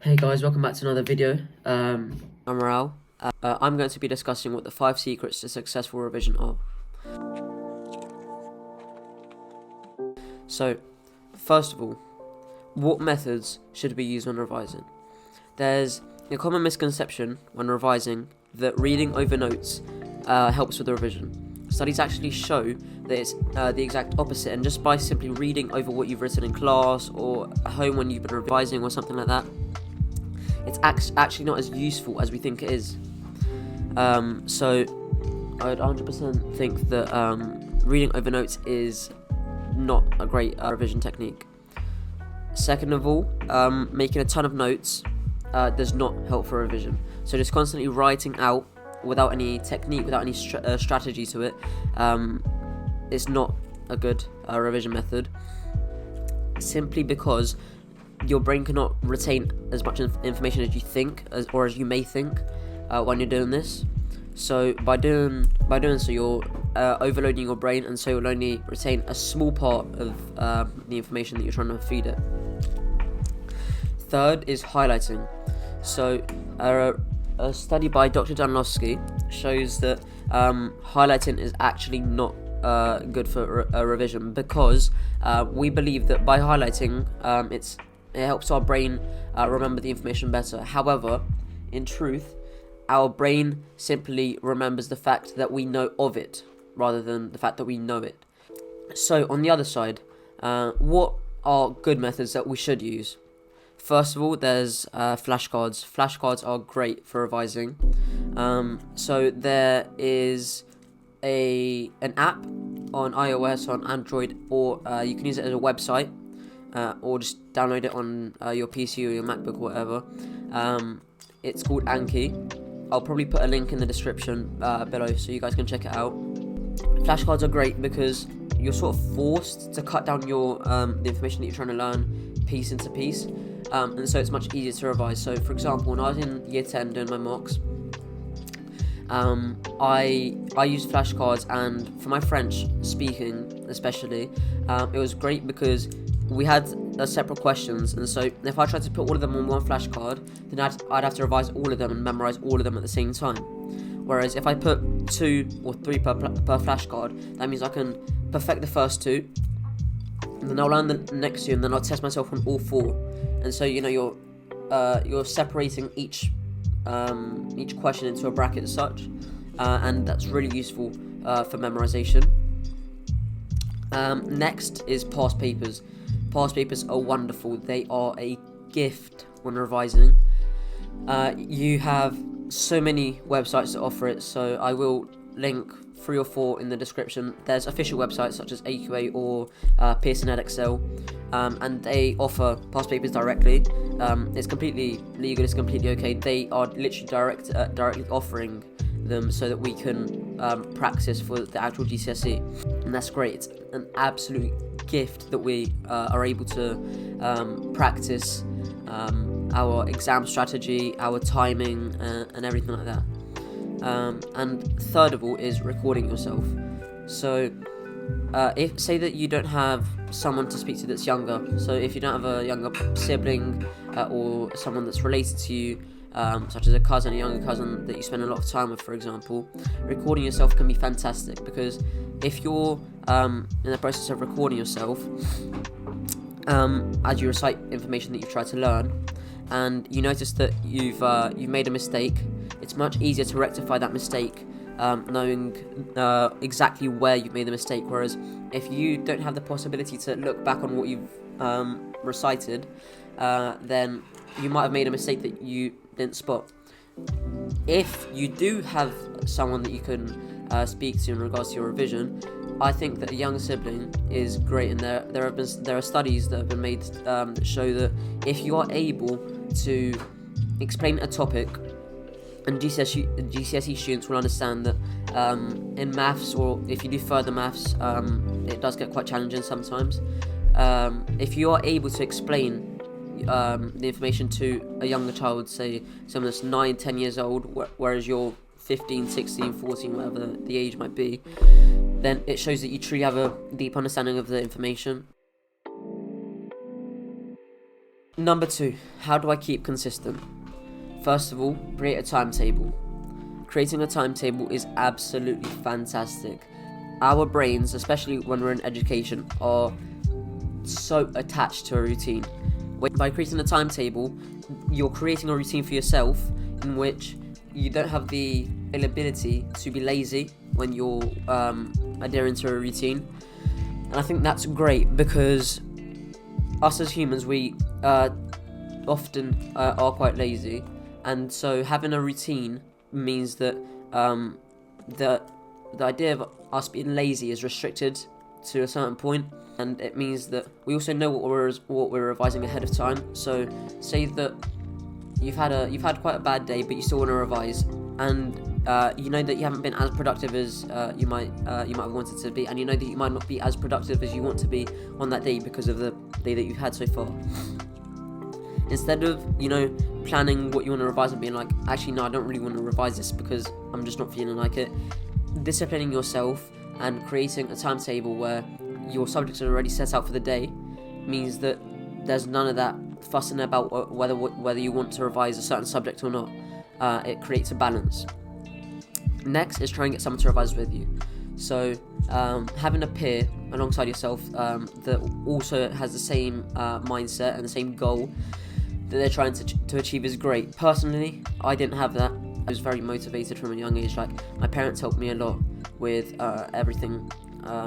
Hey guys, welcome back to another video. I'm Morale. I'm going to be discussing what the 5 secrets to successful revision are. So, first of all, what methods should be used when revising? There's a common misconception when revising that reading over notes helps with the revision. Studies actually show that it's the exact opposite, and just by simply reading over what you've written in class or at home when you've been revising or something like that, it's actually not as useful as we think it is. So I would 100% think that reading over notes is not a great revision technique. Second of all, making a ton of notes does not help for revision. So just constantly writing out without any technique, without any strategy to it, it's not a good revision method, simply because your brain cannot retain as much information as you think, or as you may think, when you're doing this. So by doing so, you're overloading your brain, and so you'll only retain a small part of the information that you're trying to feed it. Third is highlighting. So a study by Dr. Danilowski shows that highlighting is actually not good for a revision, because we believe that by highlighting, it helps our brain remember the information better. However, in truth, our brain simply remembers the fact that we know of it, rather than the fact that we know it. So, on the other side, what are good methods that we should use? First of all, there's flashcards. Flashcards are great for revising. So there is an app on iOS, on Android, or you can use it as a website, or just download it on your PC or your MacBook or whatever. It's called Anki. I'll probably put a link in the description below so you guys can check it out. Flashcards are great because you're sort of forced to cut down your the information that you're trying to learn piece into piece, and so it's much easier to revise. So for example, when I was in year 10 doing my mocks, I used flashcards, and for my French speaking especially, it was great because we had separate questions, and so if I tried to put all of them on one flashcard, then I'd have to revise all of them and memorize all of them at the same time. Whereas if I put 2 or 3 per flashcard, that means I can perfect the first 2, and then I'll learn the next 2, and then I'll test myself on all 4. And so you're separating each question into a bracket as such, and that's really useful for memorization. Next is past papers. Past papers are wonderful. They are a gift when revising. You have so many websites that offer it, so I will link 3 or 4 in the description. There's official websites such as AQA or Pearson Edexcel, and they offer past papers directly. It's completely legal, it's completely okay. They are literally directly offering them so that we can practice for the actual GCSE, and that's great. It's an absolute gift that we are able to practice our exam strategy, our timing, and everything like that. And third of all is recording yourself. So if say that you don't have someone to speak to that's younger, so if you don't have a younger sibling or someone that's related to you, such as a cousin, a younger cousin that you spend a lot of time with, for example, recording yourself can be fantastic, because if you're in the process of recording yourself as you recite information that you've tried to learn, and you notice that you've made a mistake, it's much easier to rectify that mistake knowing exactly where you've made the mistake. Whereas if you don't have the possibility to look back on what you've recited, then you might have made a mistake that you didn't spot. If you do have someone that you can speak to in regards to your revision, I think that a younger sibling is great, and there are studies that have been made that show that if you are able to explain a topic, and GCSE students will understand that in maths, or if you do further maths, it does get quite challenging sometimes. If you are able to explain the information to a younger child, say someone that's 9, 10 years old, whereas you're 15, 16, 14, whatever the age might be, then it shows that you truly have a deep understanding of the information. Number 2, how do I keep consistent? First of all, create a timetable. Creating a timetable is absolutely fantastic. Our brains, especially when we're in education, are so attached to a routine. By creating a timetable, you're creating a routine for yourself in which you don't have the ability to be lazy when you're adhering to a routine. And I think that's great because us as humans, we often are quite lazy, and so having a routine means that the idea of us being lazy is restricted to a certain point, and it means that we also know what we're revising ahead of time. So say that you've had quite a bad day, but you still want to revise, and you know that you haven't been as productive as you might have wanted to be, and you know that you might not be as productive as you want to be on that day because of the day that you've had so far. Instead of planning what you want to revise and being like, actually no, I don't really want to revise this because I'm just not feeling like it, disciplining yourself and creating a timetable where your subjects are already set out for the day means that there's none of that fussing about whether you want to revise a certain subject or not. It creates a balance. Next is try and get someone to revise with you. So having a peer alongside yourself that also has the same mindset and the same goal that they're trying to achieve is great. Personally, I didn't have that. I was very motivated from a young age. Like, my parents helped me a lot with everything,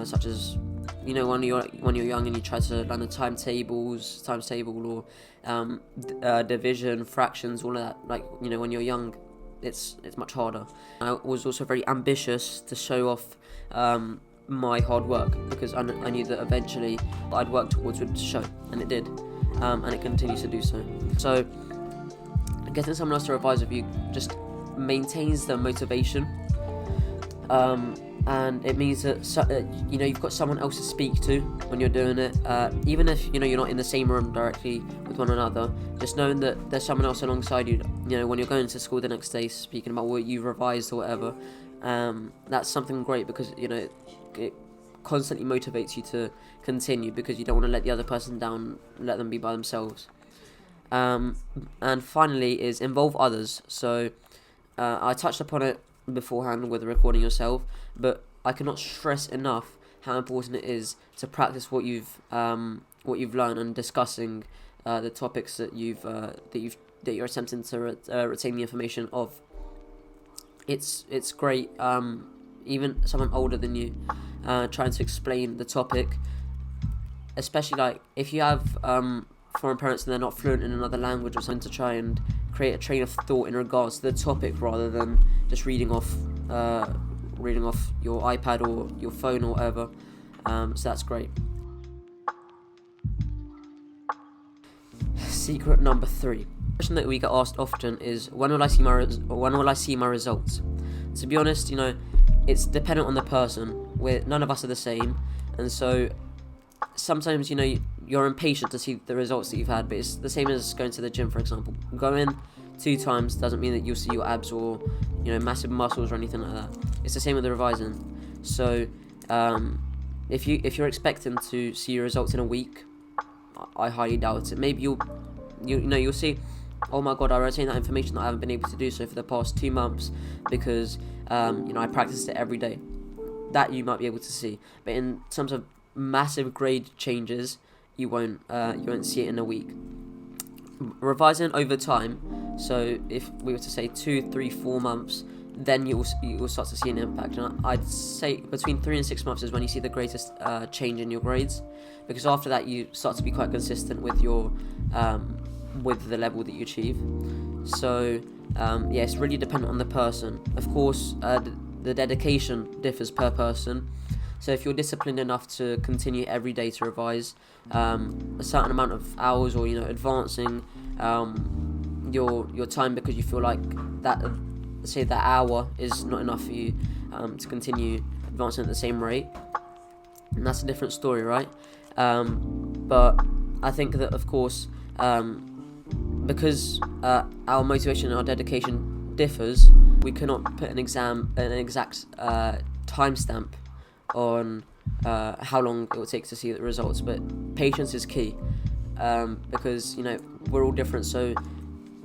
such as when you're young and you try to learn the timetable or division, fractions, all of that. Like, when you're young, it's much harder. I was also very ambitious to show off my hard work because I knew that eventually what I'd worked towards would show, and it did, and it continues to do so. So getting someone else to revise with you just maintains the motivation, and it means that you've got someone else to speak to when you're doing it, even if you're not in the same room directly with one another. Just knowing that there's someone else alongside you, when you're going to school the next day, speaking about what you've revised or whatever, that's something great because it constantly motivates you to continue because you don't want to let the other person down, let them be by themselves. And finally is involve others. So I touched upon it beforehand with recording yourself, but I cannot stress enough how important it is to practice what you've learned and discussing the topics that you're attempting to retain the information of. It's great, even someone older than you trying to explain the topic, especially like if you have foreign parents and they're not fluent in another language or something, to try and create a train of thought in regards to the topic rather than just reading off your iPad or your phone or whatever. So that's great. Secret number 3. The question that we get asked often is, when will I see my results? To be honest, it's dependent on the person. None of us are the same, and so sometimes you're impatient to see the results that you've had. But it's the same as going to the gym, for example. Going 2 times doesn't mean that you'll see your abs or massive muscles or anything like that. It's the same with the revising. So if you're expecting to see your results in a week, I highly doubt it. Maybe you'll see, oh my god, I retained that information that I haven't been able to do so for the past 2 months because I practiced it every day. That you might be able to see, but in terms of massive grade changes, you won't see it in a week. Revising over time, so if we were to say 2, 3, 4 months, then you will start to see an impact. And I'd say between 3 and 6 months is when you see the greatest change in your grades, because after that you start to be quite consistent with your with the level that you achieve. So it's really dependent on the person. Of course, the dedication differs per person. So if you're disciplined enough to continue every day to revise a certain amount of hours, or advancing your time because you feel like that hour is not enough for you to continue advancing at the same rate, and that's a different story, right? But I think that, of course, because our motivation and our dedication differs, we cannot put an exact timestamp on how long it will take to see the results. But patience is key, because we're all different. So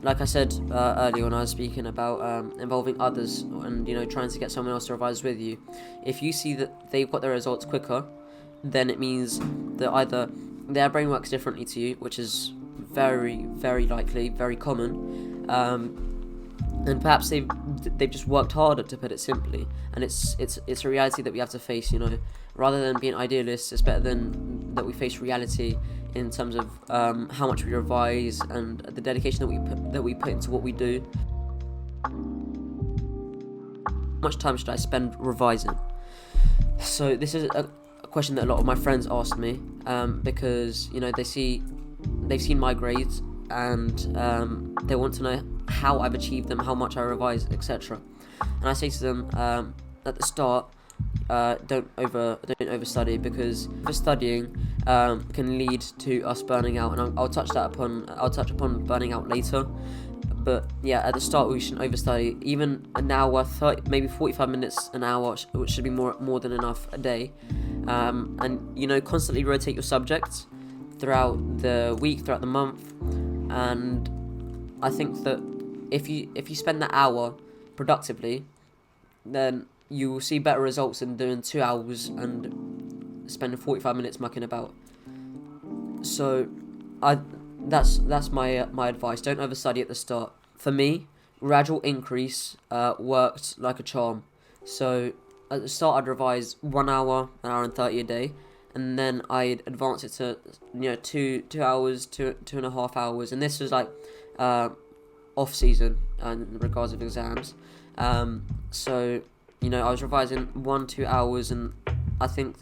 like I said earlier when I was speaking about involving others and trying to get someone else to revise with you, if you see that they've got their results quicker, then it means that either their brain works differently to you, which is very, very likely, very common, and perhaps they've just worked harder, to put it simply. And it's a reality that we have to face. Rather than being idealists, it's better than that we face reality in terms of how much we revise and the dedication that we put into what we do. How much time should I spend revising? So this is a question that a lot of my friends ask me, because they've seen my grades, and they want to know how I've achieved them, how much I revise, etc. And I say to them, at the start, don't overstudy, because overstudying can lead to us burning out, and I'll touch upon burning out later. But yeah, at the start we shouldn't overstudy. Even an hour, 30, maybe 45 minutes an hour, which should be more than enough a day. And constantly rotate your subjects throughout the week, throughout the month. And I think that if you spend that hour productively, then you will see better results than doing 2 hours and spending 45 minutes mucking about. So that's my advice. Don't overstudy at the start. For me, Gradual Increase worked like a charm. So at the start I'd revise 1 hour, an hour and 30 a day, and then I'd advance it to 2 hours, 2.5 hours, and this was like off season in regards of exams. So I was revising 1-2 hours, and I think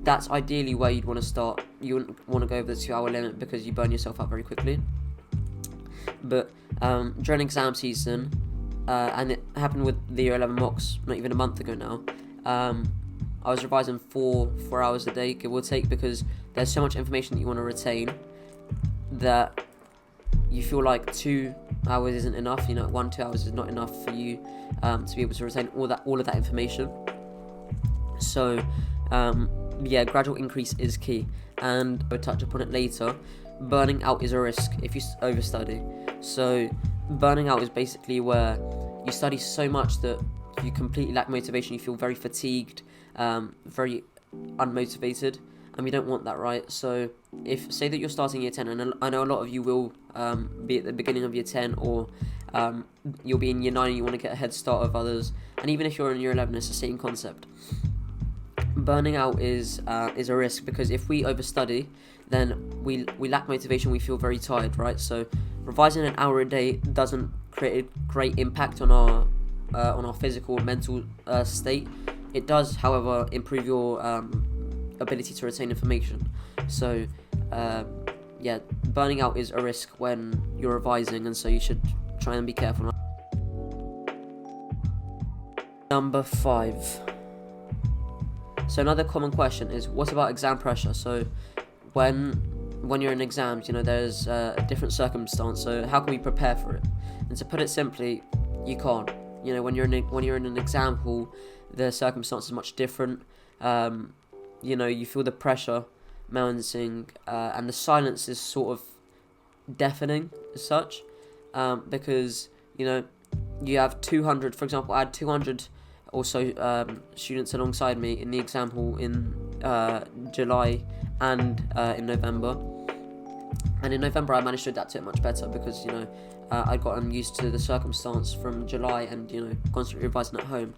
that's ideally where you'd want to start. You wouldn't want to go over the 2 hour limit because you burn yourself out very quickly. But during exam season, and it happened with the year 11 mocks not even a month ago now, I was revising 4 hours a day, give or take, because there's so much information that you want to retain that you feel like 2 hours isn't enough. 1-2 hours is not enough for you to be able to retain all of that information. So gradual increase is key, and I'll touch upon it later. Burning out is a risk if you overstudy. So burning out is basically where you study so much that you completely lack motivation. You feel very fatigued, very unmotivated, and we don't want that, right? So if say that you're starting year 10, and I know a lot of you will be at the beginning of year 10, or you'll be in year 9 and you want to get a head start of others, and even if you're in year 11, it's the same concept. Burning out is a risk, because if we overstudy, then we lack motivation, we feel very tired, right? So revising an hour a day doesn't create a great impact on our physical and mental state. It does, however, improve your ability to retain information. So burning out is a risk when you're revising, and so you should try and be careful. Number 5. So another common question is, what about exam pressure? So when you're in exams, there's a different circumstance. So how can we prepare for it? And to put it simply, you can't. When you're in an exam hall, the circumstance is much different. You feel the pressure mounting, and the silence is sort of deafening as such, because you have 200, for example. I had 200 or so students alongside me in the exam hall in July and in November. And in November I managed to adapt to it much better, because I'd gotten used to the circumstance from July and constantly revising at home.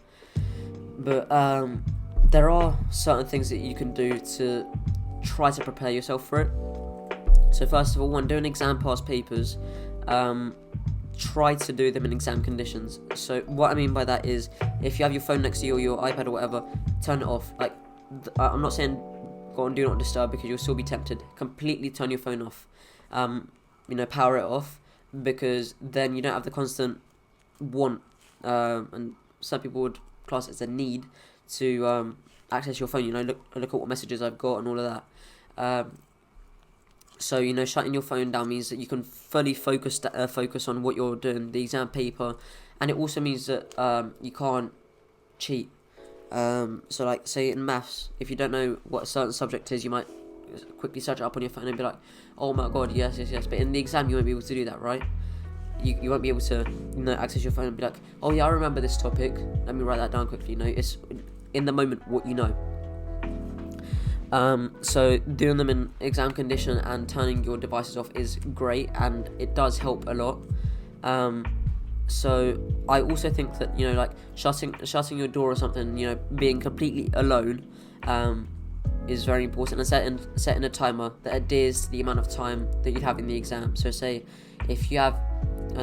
But there are certain things that you can do to try to prepare yourself for it. So first of all, when doing exam past papers, try to do them in exam conditions. So what I mean by that is, if you have your phone next to you or your iPad or whatever, turn it off. Like, I'm not saying go on do not disturb, because you'll still be tempted. Completely turn your phone off. Power it off, because then you don't have the constant want, and some people would class it as a need to access your phone. Look at what messages I've got and all of that. So shutting your phone down means that you can fully focus on what you're doing, the exam paper, and it also means that you can't cheat. So like, say in maths, if you don't know what a certain subject is, you might quickly search it up on your phone and be like, oh my god, yes. But in the exam, you won't be able to do that, right? You won't be able to, access your phone and be like, oh yeah, I remember this topic. Let me write that down quickly. It's in the moment what you know. So doing them in exam condition and turning your devices off is great, and it does help a lot. So I also think that shutting your door or something, being completely alone, is very important, and setting a timer that adheres to the amount of time that you'd have in the exam. So say if you have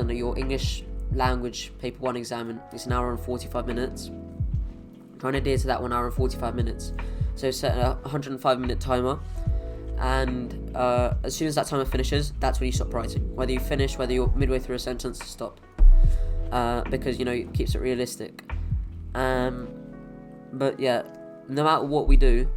your English language paper 1 exam and it's an hour and 45 minutes, try and adhere to that 1 hour and 45 minutes. So set a 105-minute timer, and as soon as that timer finishes, that's when you stop writing. Whether you finish, whether you're midway through a sentence, stop. Because it keeps it realistic. But yeah, no matter what we do,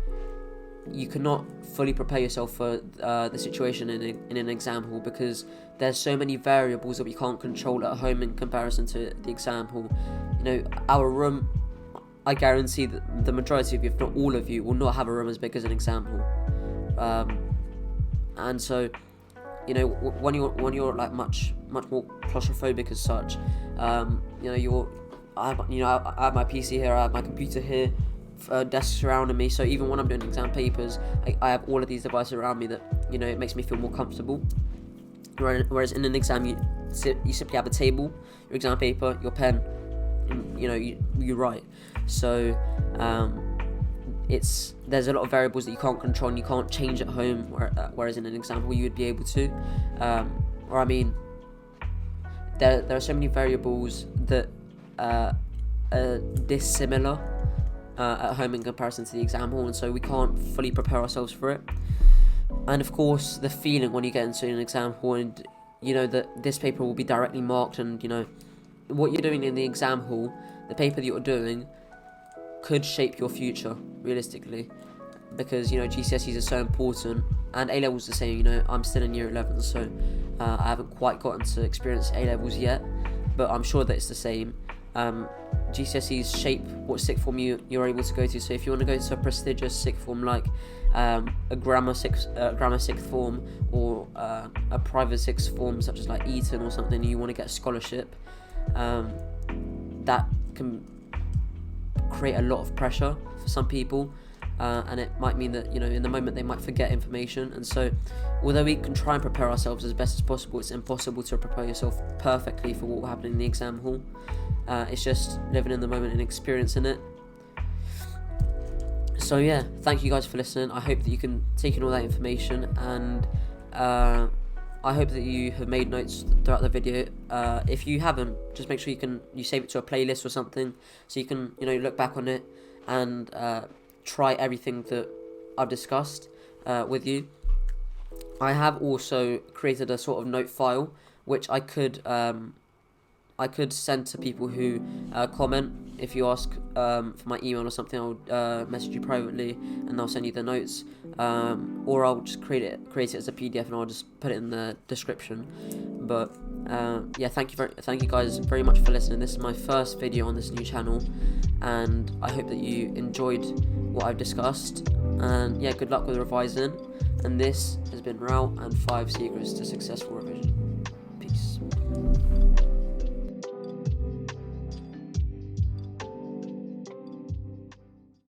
you cannot fully prepare yourself for the situation in an exam hall, because there's so many variables that we can't control at home in comparison to the exam hall. Our room, I guarantee that the majority of you, if not all of you, will not have a room as big as an exam hall. And so, when you're like much more claustrophobic as such, I have my PC here, I have my computer here, desks surrounding me. So even when I'm doing exam papers, I have all of these devices around me that it makes me feel more comfortable. Whereas in an exam, you simply have a table, your exam paper, your pen, and, you write. So there's a lot of variables that you can't control and you can't change at home, whereas in an exam you would be able to. There are so many variables that are dissimilar at home in comparison to the exam hall, and so we can't fully prepare ourselves for it. And of course, the feeling when you get into an exam hall and that this paper will be directly marked, and what you're doing in the exam hall, the paper that you're doing could shape your future realistically, because GCSEs are so important, and A-levels the same. I'm still in year 11, so I haven't quite gotten to experience A-levels yet, but I'm sure that it's the same. GCSEs shape what sixth form you're able to go to. So if you want to go to a prestigious sixth form like a grammar sixth form, or a private sixth form such as like Eton or something, and you want to get a scholarship, that can create a lot of pressure for some people, and it might mean that in the moment they might forget information. And so although we can try and prepare ourselves as best as possible, it's impossible to prepare yourself perfectly for what will happen in the exam hall. It's just living in the moment and experiencing it. So yeah, thank you guys for listening. I hope that you can take in all that information, and I hope that you have made notes throughout the video. If you haven't, just make sure you save it to a playlist or something, so you can look back on it and try everything that I've discussed with you. I have also created a sort of note file which I could send to people who comment. If you ask for my email or something, I'll message you privately and I'll send you the notes, or I'll just create it as a PDF and I'll just put it in the description. But yeah, thank you guys very much for listening. This is my first video on this new channel, and I hope that you enjoyed what I've discussed. And yeah, good luck with revising. And this has been Raoul and 5 Secrets to Successful Revision.